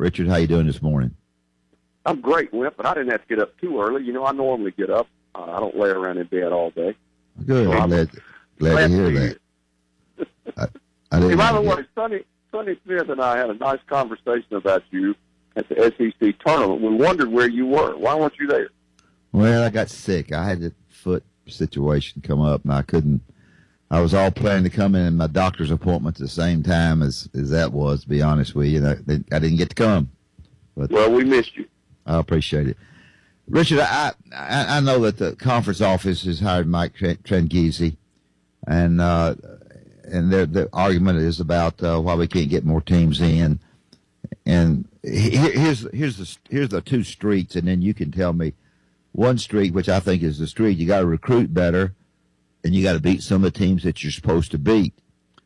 Richard, how you doing this morning? I'm great, Wimp, but I didn't have to get up too early. You know, I normally get up. I don't lay around in bed all day. Good. So I'm glad to hear that. I didn't by the way, Sonny Smith and I had a nice conversation about you at the SEC tournament. We wondered where you were. Why weren't you there? Well, I got sick. I had a foot situation come up, and I couldn't. I was all planning to come in my doctor's appointment at the same time as that was, to be honest with you. I didn't get to come. But well, we missed you. I appreciate it. Richard, I know that the conference office has hired Mike Tranghese, and the argument is about why we can't get more teams in. And here's the two streets, and then you can tell me one street, which I think is the street. You got to recruit better, and you got to beat some of the teams that you're supposed to beat.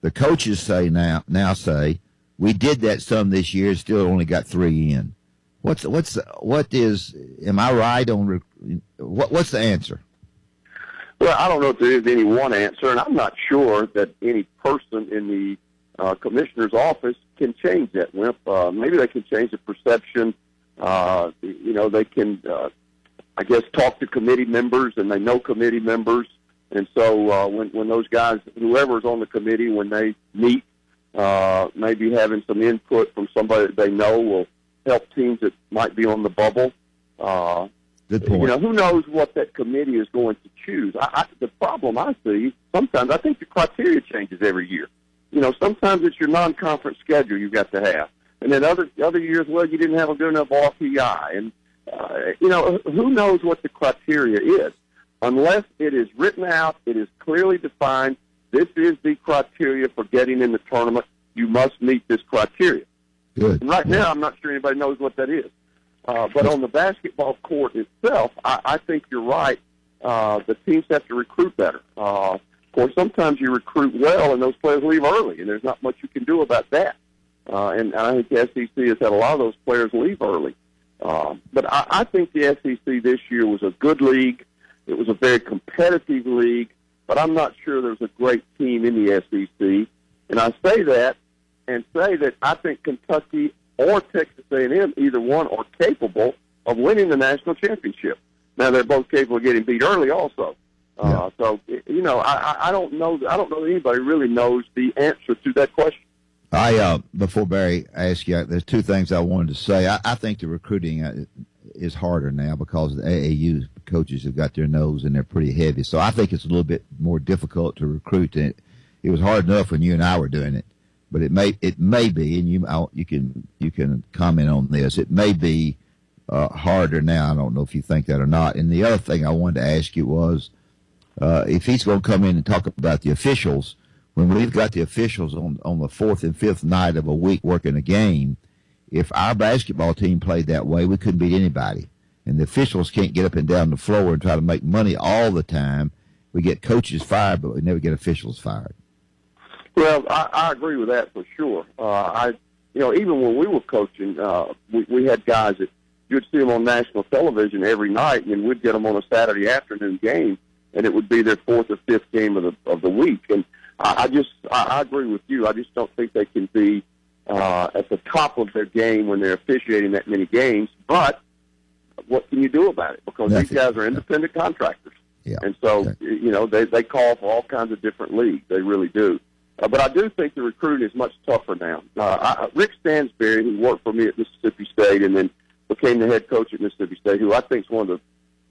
The coaches say now say we did that some this year, still only got 3 in. What is? Am I right on? What's the answer? Well, I don't know if there is any one answer, and I'm not sure that any person in the commissioner's office can change that, Wimp. Maybe they can change the perception. They can, I guess, talk to committee members, and they know committee members. And so when those guys, whoever's on the committee, when they meet, maybe having some input from somebody that they know will help teams that might be on the bubble. Good point. You know, who knows what that committee is going to choose? The problem I see, sometimes I think the criteria changes every year. You know, sometimes it's your non-conference schedule you've got to have. And then other years, well, you didn't have a good enough RPI. And, who knows what the criteria is? Unless it is written out, it is clearly defined, this is the criteria for getting in the tournament. You must meet this criteria. Good. And right now, I'm not sure anybody knows what that is. But on the basketball court itself, I think you're right. The teams have to recruit better. Of course, sometimes you recruit well, and those players leave early, and there's not much you can do about that. And I think the SEC has had a lot of those players leave early. But I think the SEC this year was a good league. It was a very competitive league, but I'm not sure there's a great team in the SEC. And I say that I think Kentucky or Texas A&M, either one, are capable of winning the national championship. Now, they're both capable of getting beat early also. Yeah. So, I don't know. I don't know that anybody really knows the answer to that question. Before Barry asks you, there's two things I wanted to say. I think the recruiting is harder now because the AAU coaches have got their nose and they're pretty heavy. So I think it's a little bit more difficult to recruit. It was hard enough when you and I were doing it, but it may be, and you can comment on this. It may be harder now. I don't know if you think that or not. And the other thing I wanted to ask you was if he's going to come in and talk about the officials. When we've got the officials on the fourth and fifth night of a week working a game, if our basketball team played that way, we couldn't beat anybody. And the officials can't get up and down the floor and try to make money all the time. We get coaches fired, but we never get officials fired. Well, I agree with that for sure. Even when we were coaching, we had guys that you'd see them on national television every night, and we'd get them on a Saturday afternoon game, and it would be their fourth or fifth game of the week. And I agree with you. I just don't think they can be at the top of their game when they're officiating that many games. But what can you do about it? Because these guys are independent contractors. Yeah. And so, they call for all kinds of different leagues. They really do. But I do think the recruiting is much tougher now. Rick Stansberry, who worked for me at Mississippi State and then became the head coach at Mississippi State, who I think is one of the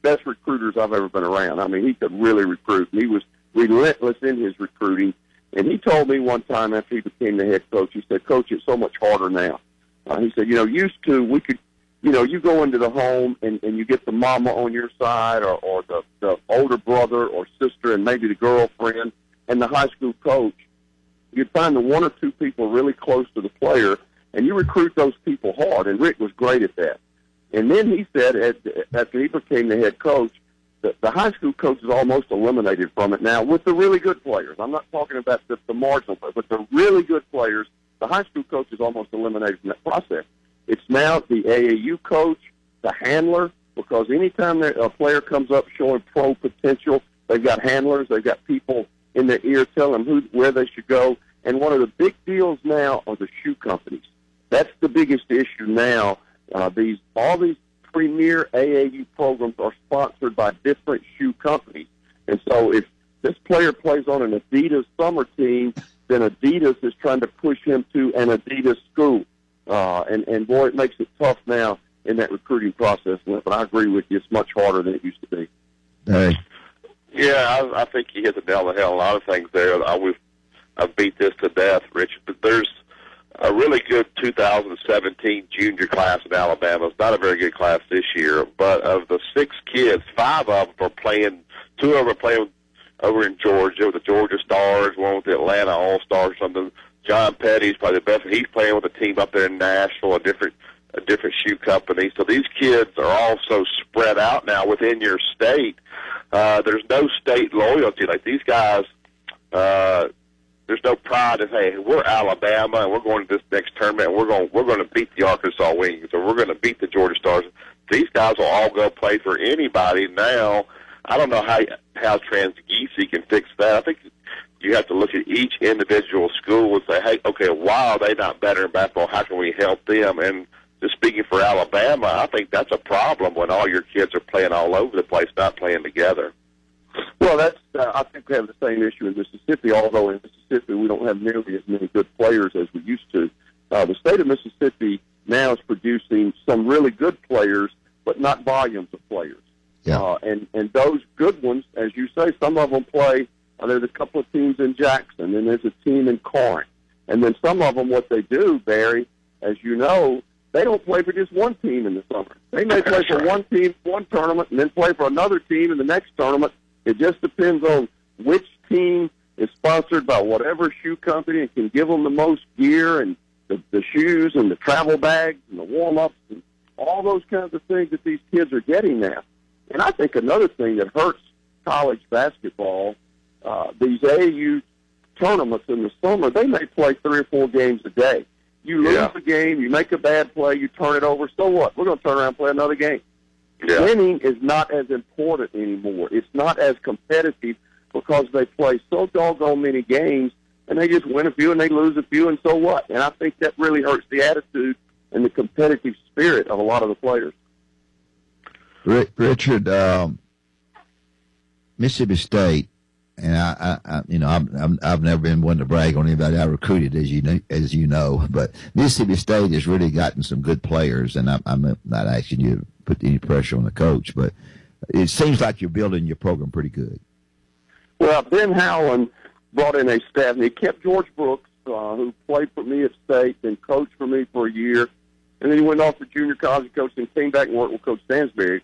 best recruiters I've ever been around. I mean, he could really recruit. And he was relentless in his recruiting. And he told me one time after he became the head coach, he said, Coach, it's so much harder now. He said, used to we could, you go into the home and you get the mama on your side or the older brother or sister and maybe the girlfriend and the high school coach. You'd find the one or two people really close to the player, and you recruit those people hard. And Rick was great at that. And then he said, after he became the head coach, the high school coach is almost eliminated from it now with the really good players. I'm not talking about the marginal players, but the really good players, the high school coach is almost eliminated from that process. It's now the AAU coach, the handler, because anytime a player comes up showing pro potential, they've got handlers, they've got people in their ear telling them where they should go. And one of the big deals now are the shoe companies. That's the biggest issue now. All these premier AAU programs are sponsored by different shoe companies. And so if this player plays on an Adidas summer team, then Adidas is trying to push him to an Adidas school. And boy, it makes it tough now in that recruiting process. But I agree with you. It's much harder than it used to be. Hey. Yeah, I think you hit the nail on the head. A lot of things there. I've beat this to death, Richard. But there's a really good 2017 junior class in Alabama. It's not a very good class this year, but of the 6 kids, 5 of them are playing. 2 of them are playing over in Georgia with the Georgia Stars, one with the Atlanta All-Stars or something. John Petty's probably the best. He's playing with a team up there in Nashville, a different shoe company. So these kids are also spread out now within your state. There's no state loyalty. Like these guys, there's no pride in, hey, we're Alabama and we're going to this next tournament and we're going to beat the Arkansas Wings or we're going to beat the Georgia Stars. These guys will all go play for anybody now. I don't know how Transgeese can fix that. I think you have to look at each individual school and say, hey, okay, why are they not better in basketball? How can we help them? And just speaking for Alabama, I think that's a problem when all your kids are playing all over the place, not playing together. Well, I think we have the same issue in Mississippi, although in Mississippi we don't have nearly as many good players as we used to. The state of Mississippi now is producing some really good players, but not volumes of players. Yeah. And those good ones, as you say, some of them play. There's a couple of teams in Jackson, and there's a team in Corinth. And then some of them, what they do, Barry, as you know, they don't play for just one team in the summer. They may play for one team, one tournament, and then play for another team in the next tournament. It just depends on which team is sponsored by whatever shoe company and can give them the most gear and the shoes and the travel bags and the warm-ups and all those kinds of things that these kids are getting now. And I think another thing that hurts college basketball, these AAU tournaments in the summer, they may play 3 or 4 games a day. You lose a game, you make a bad play, you turn it over, so what? We're going to turn around and play another game. Yeah. Winning is not as important anymore. It's not as competitive because they play so doggone many games, and they just win a few and they lose a few, and so what? And I think that really hurts the attitude and the competitive spirit of a lot of the players. Richard, Mississippi State, and I've never been one to brag on anybody I recruited, as you know, but Mississippi State has really gotten some good players, and I'm not asking you to put any pressure on the coach, but it seems like you're building your program pretty good. Well, Ben Howland brought in a staff, and he kept George Brooks, who played for me at State and coached for me for a year, and then he went off to junior college coach and came back and worked with Coach Stansberry.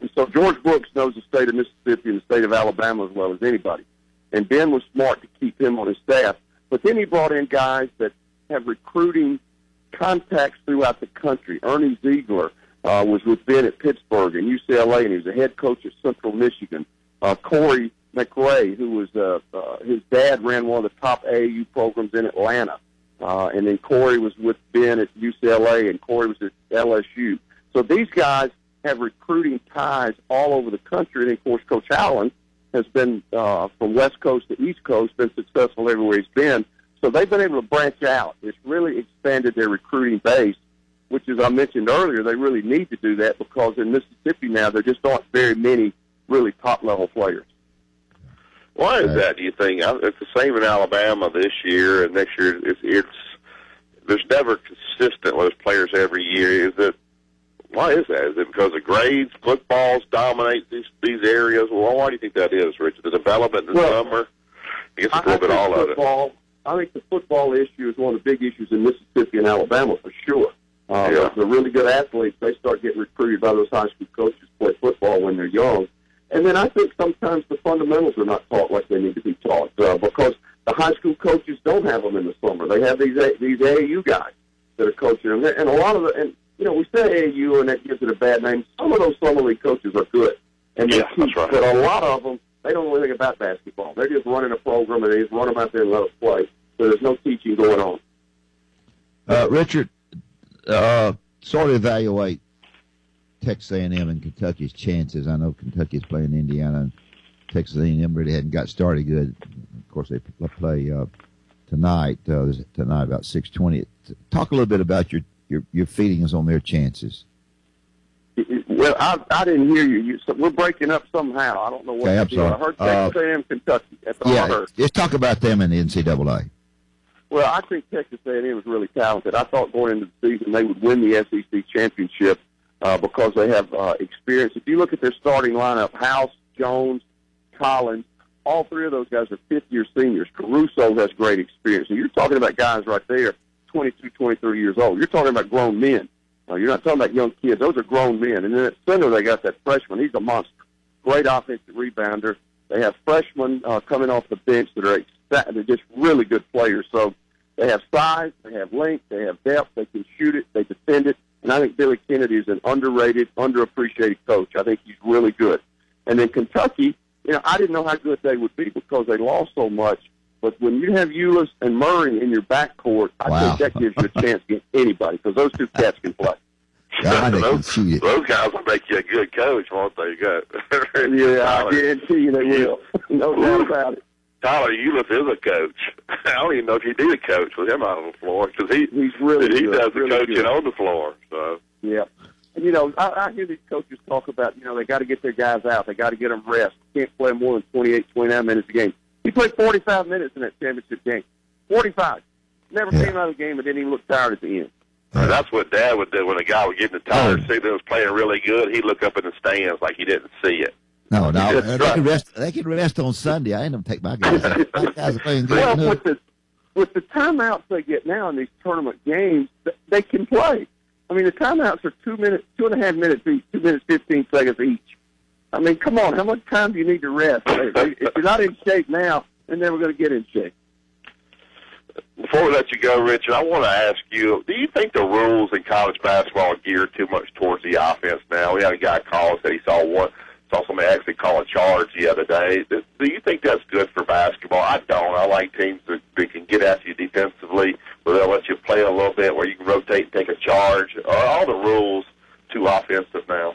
And so George Brooks knows the state of Mississippi and the state of Alabama as well as anybody. And Ben was smart to keep him on his staff. But then he brought in guys that have recruiting contacts throughout the country. Ernie Ziegler was with Ben at Pittsburgh and UCLA, and he was a head coach at Central Michigan. Corey McRae, who was his dad ran one of the top AAU programs in Atlanta. And then Corey was with Ben at UCLA, and Corey was at LSU. So these guys have recruiting ties all over the country. And, of course, Coach Allen has been, from West Coast to East Coast, been successful everywhere he's been. So they've been able to branch out. It's really expanded their recruiting base, which, as I mentioned earlier, they really need to do that because in Mississippi now there just aren't very many really top-level players. Why is that, do you think? It's the same in Alabama this year, and next year it's there's never consistent with players every year. Why is that? Is it because of grades, footballs dominate these areas? Well, why do you think that is, Richard? The development in the summer? I guess it's a little bit all of it. I think the football issue is one of the big issues in Mississippi and Alabama for sure. The really good athletes, they start getting recruited by those high school coaches to play football when they're young. And then I think sometimes the fundamentals are not taught like they need to be taught because the high school coaches don't have them in the summer. They have these AAU guys that are coaching them. And a lot of we say AAU and that gives it a bad name. Some of those summer league coaches are good. And they teach, right. But a lot of them, they don't know anything about basketball. They're just running a program and they just run them out there and let us play. So there's no teaching going on. Richard, sort of evaluate Texas A&M and Kentucky's chances. I know Kentucky's playing Indiana, and Texas A&M really hadn't got started good. Of course, they play tonight. Tonight about 6:20. Talk a little bit about your feelings on their chances. Well, I didn't hear you. We're breaking up somehow. I don't know what Okay, I'm you're doing. sorry. I heard Texas A&M, Kentucky. That's all I heard. Let's talk about them in the NCAA. Well, I think Texas A&M is really talented. I thought going into the season they would win the SEC championship because they have experience. If you look at their starting lineup, House, Jones, Collins, all three of those guys are fifth-year seniors. Caruso has great experience. So you're talking about guys right there, 22, 23 years old. You're talking about grown men. You're not talking about young kids. Those are grown men. And then at center, they got that freshman. He's a monster. Great offensive rebounder. They have freshmen coming off the bench that are they're just really good players. So they have size, they have length, they have depth, they can shoot it, they defend it. And I think Billy Kennedy is an underrated, underappreciated coach. I think he's really good. And then Kentucky, I didn't know how good they would be because they lost so much. But when you have Euless and Murray in your backcourt, I think that gives you a chance against anybody because those two cats can play. Those guys will make you a good coach, won't they? Yeah, I guarantee you they will. No doubt about it. Tyler Euless is a coach. I don't even know if you need a coach with him out on the floor because he's really he good. does the really coaching good. on the floor. So yeah. And, I hear these coaches talk about, they got to get their guys out. They got to get them rest. Can't play more than 28, 29 minutes a game. He played 45 minutes in that championship game. 45. Never came out of the game and didn't even look tired at the end. That's what Dad would do when a guy was getting tired. See that was playing really good. He'd look up in the stands like he didn't see it. No, they can rest on Sunday. I ain't gonna take my guys out. My guys are playing good. Well, with the timeouts they get now in these tournament games, they can play. I mean, the timeouts are 2.5 minutes each, 2 minutes 15 seconds each. I mean, come on, how much time do you need to rest? If you're not in shape now, they're never going to get in shape. Before we let you go, Richard, I want to ask you, do you think the rules in college basketball are geared too much towards the offense now? We had a guy call us that he saw somebody actually call a charge the other day. Do you think that's good for basketball? I don't. I like teams that can get at you defensively, where they'll let you play a little bit, where you can rotate and take a charge. Are all the rules too offensive now?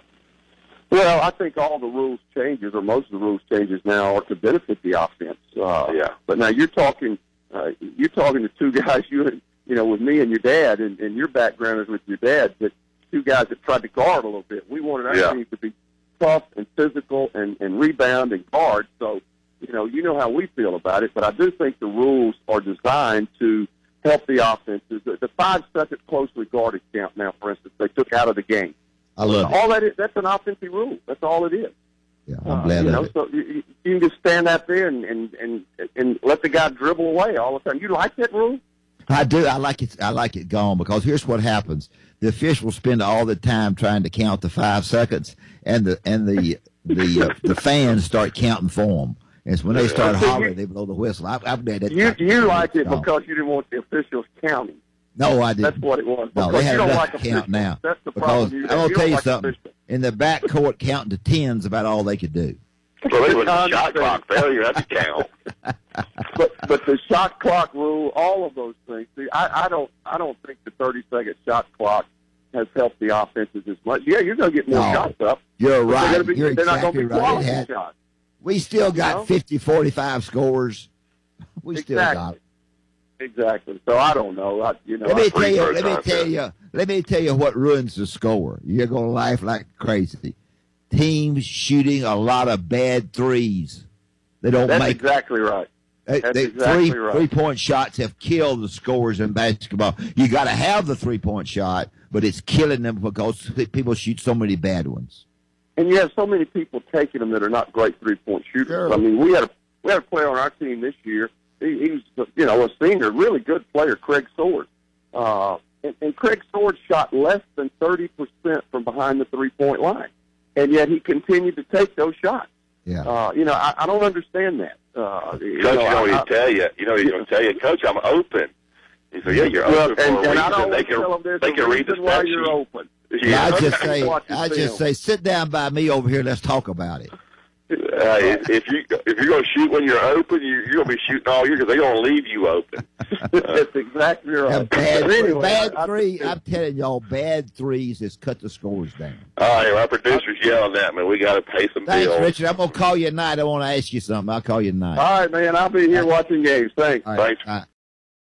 Well, I think all the rules changes, or most of the rules changes now, are to benefit the offense. But now you're talking to two guys, with me and your dad, and your background is with your dad, but two guys that tried to guard a little bit. We wanted our team to be tough and physical and rebound and guard. So, you know how we feel about it. But I do think the rules are designed to help the offenses. The 5-second closely guarded count now, for instance, they took out of the game. I love all that is. That's an offensive rule. That's all it is. Yeah, I'm glad of it. So you can just stand out there and let the guy dribble away all the time. You like that rule? I do. I like it gone because here's what happens: the officials spend all the time trying to count the 5 seconds, and the fans start counting for them. And so when they start hollering, they blow the whistle. I'm glad that you like it because you didn't want the officials counting. No, I didn't. That's what it was. No, they had enough to count now. That's the because problem. I'm gonna tell you something. In the backcourt, counting to 10's about all they could do. Well, they was a shot clock failure. That's a count. But the shot clock rule, all of those things. See, I don't think the 30-second shot clock has helped the offenses as much. Yeah, you're going to get more shots up. You're right. They're not going to be quality shots. We still got 50, 45 scores. We still got it. Exactly. So I don't know. Let me tell you what ruins the score. You're going to laugh like crazy. Teams shooting a lot of bad threes. They don't That's make. Exactly right. That's exactly right. 3-point shots have killed the scores in basketball. You got to have the 3-point shot, but it's killing them because people shoot so many bad ones. And you have so many people taking them that are not great 3-point shooters. Sure. I mean, we had a player on our team this year. He was, a senior, really good player, Craig Sword. And Craig Sword shot less than 30% from behind the 3-point line. And yet he continued to take those shots. Yeah. I don't understand that. Coach, he's going to tell you, Coach, I'm open. He said, yeah, you're open for a reason. And I don't they can read the stat why sheet. you're open. Yeah, I just say, sit down by me over here. Let's talk about it. If you're going to shoot when you're open, you're going to be shooting all year because they're going to leave you open. That's exactly right. Bad three. I'm telling y'all, bad threes has cut the scores down. All right, our producer's yelling at me. We got to pay some Thanks, bills. Richard. I'm going to call you tonight. I want to ask you something. I'll call you tonight. All right, man. I'll be here watching games. Thanks. All right. Thanks.